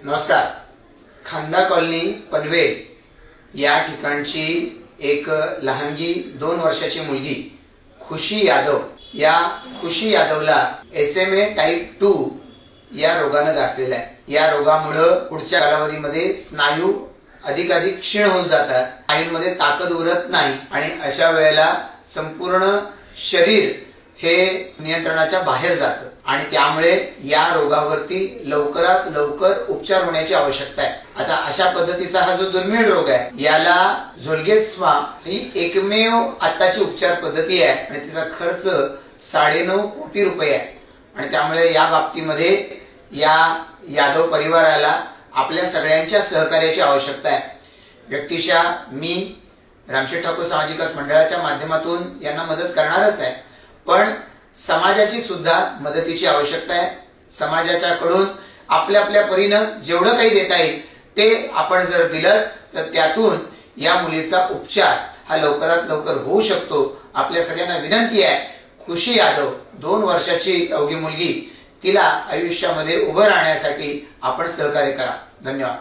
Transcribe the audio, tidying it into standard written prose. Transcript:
नमस्कार। खांदा कॉलनी पनवेल या ठिकाणची एक लहानगी 2 वर्षाची मुलगी खुशी यादव, या खुशी यादवला SMA टाइप 2 या रोगाने ग्रासलेला आहे। या रोगामुळे पुढच्या कालावधीमध्ये स्नायू अधिकाधिक क्षीण होऊन जातात, स्नायूंमध्ये ताकद उरत नाही आणि अशा वेळेला संपूर्ण शरीर हे नियंत्रणाच्या बाहेर जातं आणि त्यामुळे या रोगावरती लवकरात लवकर उपचार होण्याची आवश्यकता आहे। आता अशा पद्धतीचा हा जो दुर्मिळ रोग आहे याला झोल्गेन्स्मा ही एकमेव आताची उपचार पद्धती आहे आणि तिचा खर्च 9.5 कोटी रुपये आहे आणि त्यामुळे या बाबतीमध्ये या यादव परिवाराला आपल्या सगळ्यांच्या सहकार्याची आवश्यकता आहे। व्यक्तिशः मी रामशेठ ठाकूर सामाजिक मंडळाच्या माध्यमातून यांना मदत करणारच आहे, पण समाजाची सुद्धा मदतीची आवश्यकता आहे। समाजाच्याकडून आपल्या आपल्या परीने जेवढं काही देता येईल ते आपण जर दिलं तर त्यातून या मुलीचा उपचार हा लवकरात लवकर होऊ शकतो। आपल्या सगळ्यांना विनंती आहे, खुशी यादव 2 वर्षाची अवघी मुलगी, तिला आयुष्यामध्ये उभं राहण्यासाठी आपण सहकार्य करा। धन्यवाद।